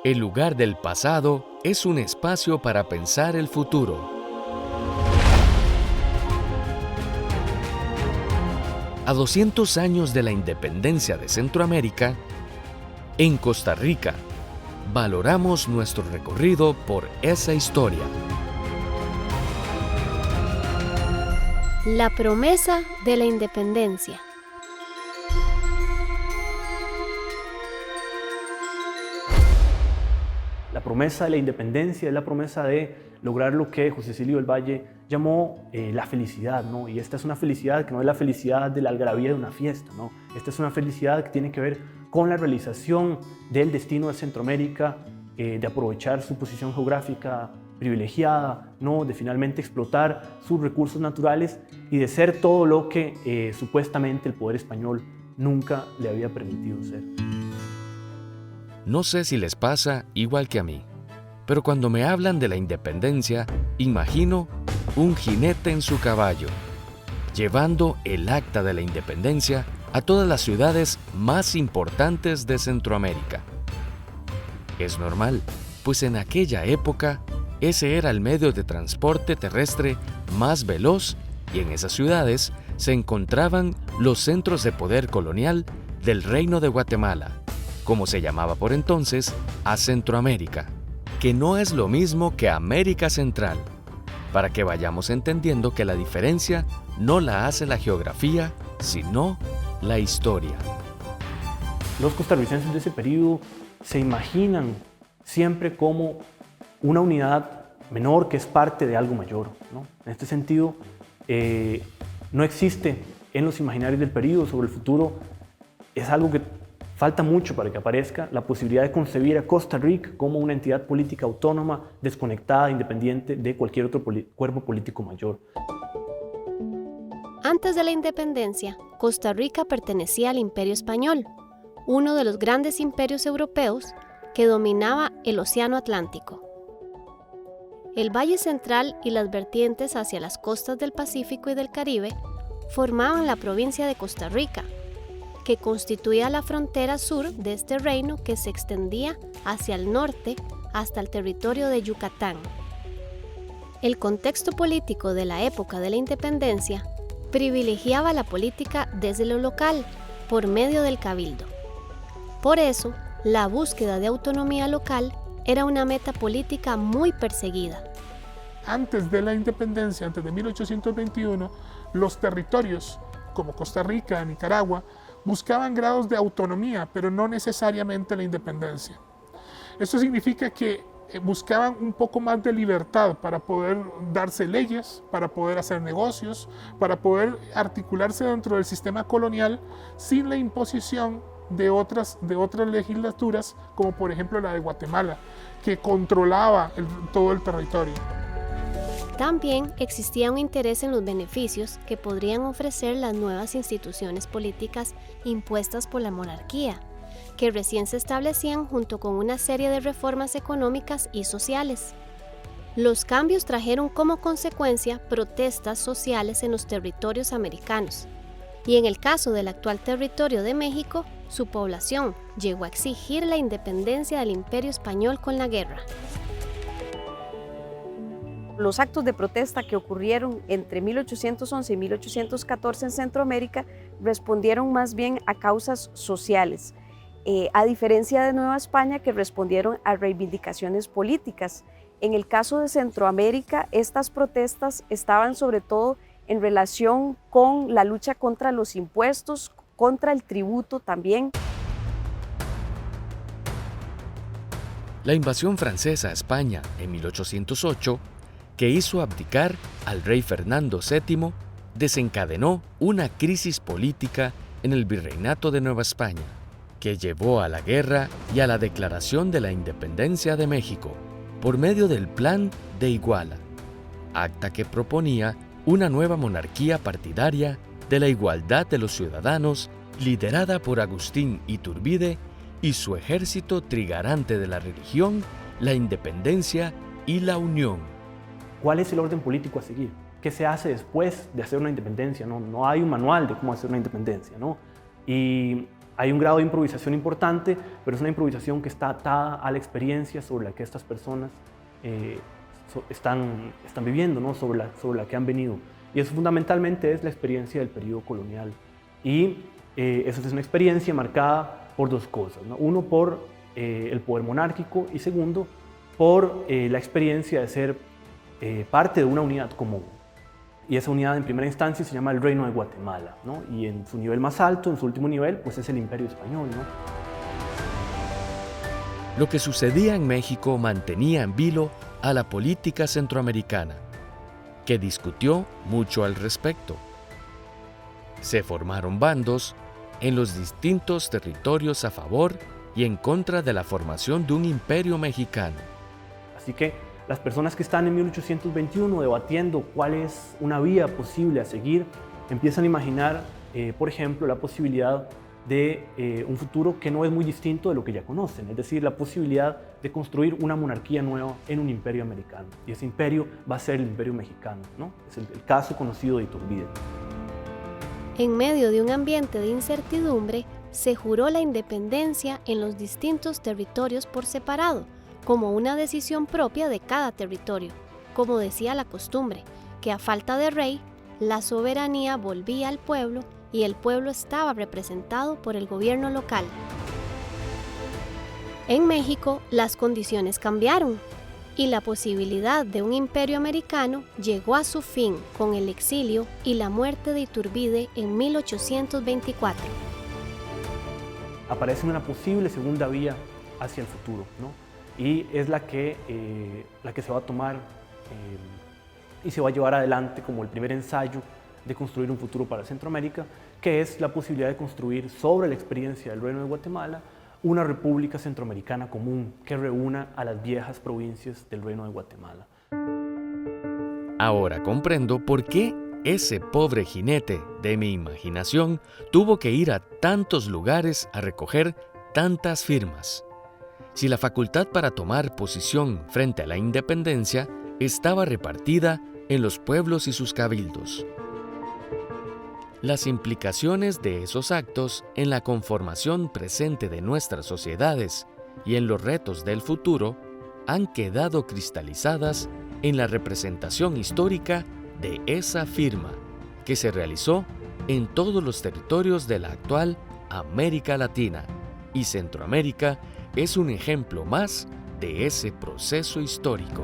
El lugar del pasado es un espacio para pensar el futuro. A 200 años de la independencia de Centroamérica, en Costa Rica, valoramos nuestro recorrido por esa historia. La promesa de la independencia. La promesa de la independencia es la promesa de lograr lo que José Cecilio del Valle llamó la felicidad, ¿no? Y esta es una felicidad que no es la felicidad de la algarabía de una fiesta, ¿no? Esta es una felicidad que tiene que ver con la realización del destino de Centroamérica, de aprovechar su posición geográfica privilegiada, ¿no? De finalmente explotar sus recursos naturales y de ser todo lo que supuestamente el poder español nunca le había permitido ser. No sé si les pasa igual que a mí, pero cuando me hablan de la independencia, imagino un jinete en su caballo, llevando el acta de la independencia a todas las ciudades más importantes de Centroamérica. Es normal, pues en aquella época ese era el medio de transporte terrestre más veloz y en esas ciudades se encontraban los centros de poder colonial del Reino de Guatemala, como se llamaba por entonces a Centroamérica, que no es lo mismo que América Central, para que vayamos entendiendo que la diferencia no la hace la geografía, sino la historia. Los costarricenses de ese periodo se imaginan siempre como una unidad menor que es parte de algo mayor, ¿no? En este sentido, no existe en los imaginarios del periodo sobre el futuro, es algo que falta mucho para que aparezca, la posibilidad de concebir a Costa Rica como una entidad política autónoma, desconectada, independiente de cualquier otro cuerpo político mayor. Antes de la independencia, Costa Rica pertenecía al Imperio Español, uno de los grandes imperios europeos que dominaba el Océano Atlántico. El Valle Central y las vertientes hacia las costas del Pacífico y del Caribe formaban la provincia de Costa Rica, que constituía la frontera sur de este reino que se extendía hacia el norte hasta el territorio de Yucatán. El contexto político de la época de la independencia privilegiaba la política desde lo local, por medio del cabildo. Por eso, la búsqueda de autonomía local era una meta política muy perseguida. Antes de la independencia, antes de 1821, los territorios, como Costa Rica, Nicaragua, buscaban grados de autonomía, pero no necesariamente la independencia. Esto significa que buscaban un poco más de libertad para poder darse leyes, para poder hacer negocios, para poder articularse dentro del sistema colonial sin la imposición de otras legislaturas, como por ejemplo la de Guatemala, que controlaba todo el territorio. También existía un interés en los beneficios que podrían ofrecer las nuevas instituciones políticas impuestas por la monarquía, que recién se establecían junto con una serie de reformas económicas y sociales. Los cambios trajeron como consecuencia protestas sociales en los territorios americanos, y en el caso del actual territorio de México, su población llegó a exigir la independencia del Imperio Español con la guerra. Los actos de protesta que ocurrieron entre 1811 y 1814 en Centroamérica respondieron más bien a causas sociales, a diferencia de Nueva España, que respondieron a reivindicaciones políticas. En el caso de Centroamérica, estas protestas estaban sobre todo en relación con la lucha contra los impuestos, contra el tributo también. La invasión francesa a España en 1808, que hizo abdicar al rey Fernando VII, desencadenó una crisis política en el virreinato de Nueva España, que llevó a la guerra y a la declaración de la independencia de México por medio del Plan de Iguala, acta que proponía una nueva monarquía partidaria de la igualdad de los ciudadanos, liderada por Agustín Iturbide y su ejército trigarante de la religión, la independencia y la unión. ¿Cuál es el orden político a seguir? ¿Qué se hace después de hacer una independencia? No hay un manual de cómo hacer una independencia, ¿no? Y Hay un grado de improvisación importante, pero es una improvisación que está atada a la experiencia sobre la que estas personas están viviendo, ¿no? sobre la que han venido. Y eso fundamentalmente es la experiencia del periodo colonial. Y eso es una experiencia marcada por dos cosas, ¿no? Uno, por el poder monárquico, y segundo, por la experiencia de ser parte de una unidad común. Y esa unidad en primera instancia se llama el Reino de Guatemala, ¿no? Y en su nivel más alto, en su último nivel, pues es el Imperio Español, ¿no? Lo que sucedía en México mantenía en vilo a la política centroamericana, que discutió mucho al respecto. Se formaron bandos en los distintos territorios a favor y en contra de la formación de un imperio mexicano. Así que las personas que están en 1821 debatiendo cuál es una vía posible a seguir, empiezan a imaginar, por ejemplo, la posibilidad de un futuro que no es muy distinto de lo que ya conocen, es decir, la posibilidad de construir una monarquía nueva en un imperio americano. Y ese imperio va a ser el imperio mexicano, ¿no? Es el caso conocido de Iturbide. En medio de un ambiente de incertidumbre, se juró la independencia en los distintos territorios por separado, como una decisión propia de cada territorio, como decía la costumbre, que a falta de rey, la soberanía volvía al pueblo y el pueblo estaba representado por el gobierno local. En México, las condiciones cambiaron y la posibilidad de un imperio americano llegó a su fin con el exilio y la muerte de Iturbide en 1824. Aparece una posible segunda vía hacia el futuro, ¿no? Y es la que se va a tomar y se va a llevar adelante como el primer ensayo de construir un futuro para Centroamérica, que es la posibilidad de construir sobre la experiencia del Reino de Guatemala una república centroamericana común que reúna a las viejas provincias del Reino de Guatemala. Ahora comprendo por qué ese pobre jinete de mi imaginación tuvo que ir a tantos lugares a recoger tantas firmas. Si la facultad para tomar posición frente a la independencia estaba repartida en los pueblos y sus cabildos. Las implicaciones de esos actos en la conformación presente de nuestras sociedades y en los retos del futuro han quedado cristalizadas en la representación histórica de esa firma que se realizó en todos los territorios de la actual América Latina, y Centroamérica es un ejemplo más de ese proceso histórico.